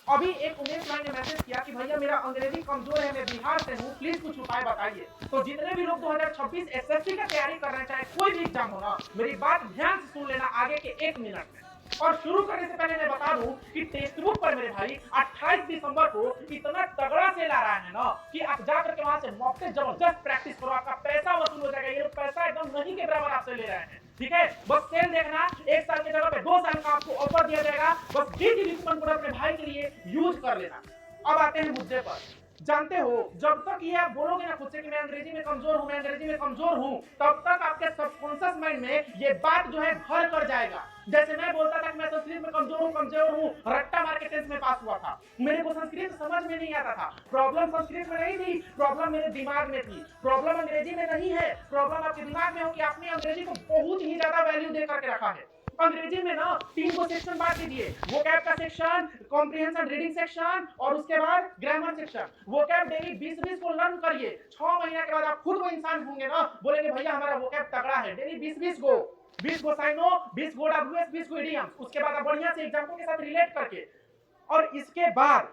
अभी एक उमेश भाई ने मैसेज किया कि भैया मेरा अंग्रेजी कमजोर है, मैं बिहार से हूँ, प्लीज कुछ उपाय बताइए। तो जितने भी लोग 2026 एसएससी का तैयारी कर रहे हैं, चाहे कोई भी एग्जाम हो ना, मेरी बात ध्यान से सुन लेना आगे के 1 मिनट में। और शुरू करने से पहले मैं बता दूं कि टेक्स्ट बुक पर मेरे भाई 28 दिसंबर को इतना तगड़ा सेल आ रहा है ना कि आप जाकर के वहां से मॉक टेस्ट जबरदस्त प्रैक्टिस करो, आपका पैसा वसूल हो जाएगा। ये लोग पैसा एकदम नहीं के बराबर आपसे ले रहे हैं, ठीक है। बस सेल देखना, 1 साल की जगह पे 2 साल का आपको ऑफर दिया जाएगा। बस बीटी कूपन कोड अपने भाई के लिए यूज कर लेना। अब आते हैं मुद्दे पर। जानते हो, जब तक ये आप बोलोगे ना खुद से कि मैं अंग्रेजी में कमजोर हूं, मैं अंग्रेजी में कमजोर हूं, तब तक आपके सबकॉन्शियस माइंड में ये बात जो है घर कर जाएगा। जैसे मैं बोलता था कि मैं संस्कृत में कमजोर हूं, रट्टा मार के 10th में पास हुआ था, मेरे को संस्कृत समझ में नहीं आता था। प्रॉब्लम संस्कृत में नहीं थी, प्रॉब्लम मेरे दिमाग में थी। प्रॉब्लम अंग्रेजी में नहीं है, प्रॉब्लम आपके दिमाग में हो कि आपने अंग्रेजी को बहुत ही ज्यादा वैल्यू दे करके रखा है। अंग्रेजी में ना 3 को सेक्शन बांट दीजिए, वोकैब का सेक्शन, कॉम्प्रिहेंशन रीडिंग सेक्शन और उसके बाद ग्रामर सेक्शन। वोकैब डेली 20-20 को लर्न करिए। 6 महीने के बाद आप खुद को इंसान होंगे ना, बोलेंगे भैया हमारा वोकैब तगड़ा है। डेली 20-20 को, 20 को साइनो, 20 को डब्ल्यूएस, 20 को इडियम्स। उसके बाद आप बढ़िया से एग्जाम्पल के साथ रिलेट करके, और इसके बाद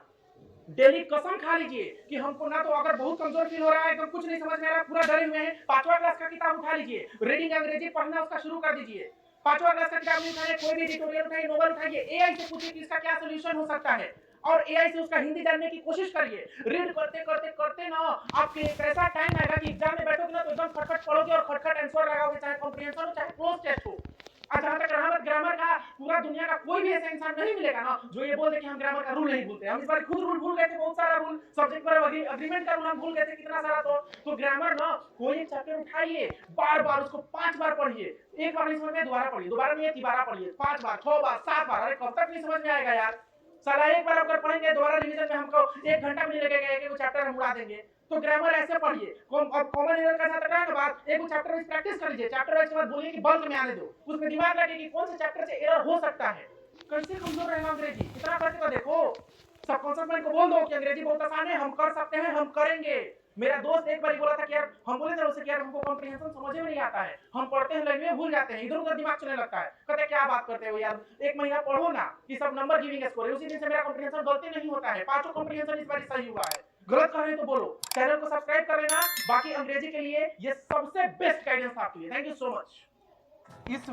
डेली कसम खा लीजिए कि हमको ना, तो अगर बहुत कमजोर फील हो रहा है, एकदम कुछ नहीं समझ में आ रहा है, पूरा डरे हुए हैं, 5वां क्लास का किताब उठा लीजिए, रीडिंग अंग्रेजी पढ़ना उसका शुरू कर दीजिए। 5वां क्लास का किताब नहीं उठाइए, कोई भी एडिटोरियल उठाइए, नोवेल उठाइए, एआई से पूछिए कि इसका क्या सोल्यूशन हो सकता है, और एआई से उसका हिंदी जानने की कोशिश करिए। रीड करते करते करते ना आपके एक ऐसा टाइम आएगा कि एग्जाम में बैठोगे ना तो एकदम खटखट पढ़ोगे और खटखट आंसर लगाओगे, चाहे कॉम्प्रिहेंशन हो चाहे क्लोज टेस्ट हो। जहां तक रहा ग्रामर का, पूरा दुनिया का कोई भी ऐसा इंसान नहीं मिलेगा ना जो ये बोल दे कि हम ग्रामर का रूल नहीं भूलते। हम इस बार खुद रूल भूल गए थे, बहुत सारा रूल, सब्जेक्ट पर अग्रीमेंट का रूल हम भूल गए थे कितना सारा। तो ग्रामर ना, कोई एक चैप्टर उठाइए, बार बार उसको 5 बार पढ़िए। एक बार नहीं समझ में दोबारा पढ़िए, दोबारा नहीं दोबारा पढ़िए, 5 बार, 6 बार, 7 बार। अरे कब तक नहीं समझ में आएगा यार। साला एक बार अगर पढ़ेंगे दोबारा रिवीजन में हमको 1 घंटा भी नहीं लगेगा, एक चैप्टर हम उड़ा देंगे। तो ग्रामर ऐसे पढ़िए। अब कॉमन एरर का जहां तक रहा ना बात, एक चैप्टर में प्रैक्टिस कर लीजिए, चैप्टर वाइज के बाद बोलिए कि बल्क में आने दो, उसमें दिमाग लगे कि कौन से चैप्टर से एरर हो सकता है। कैसे कमजोर रहेगा अंग्रेजी, इतना करके तो देखो। सबकॉन्शियस माइंड को बोल दो कि अंग्रेजी बहुत आसान है, हम कर सकते हैं, हम करेंगे। मेरा दोस्त एक बार बोला था कि यार, हम बोले थे उसे कि यार हमको कॉम्प्रिहेंशन समझ में नहीं आता है, हम पढ़ते हैं लैंग्वेज भूल जाते हैं, इधर उधर दिमाग चलने लगता है। कहते क्या बात करते हो यार, 1 महीना पढ़ो ना कि सब नंबर गिविंग स्कोर है। उसी दिन से मेरा कॉम्प्रिहेंशन गलती नहीं होता है, 5 कॉम्प्रिहेंशन इस बार सही हुआ है। गलत कर रहे हैं तो बोलो, चैनल को सब्सक्राइब कर लेना। बाकी अंग्रेजी के लिए ये सबसे बेस्ट गाइडेंस आपके लिए। Thank you so much. इस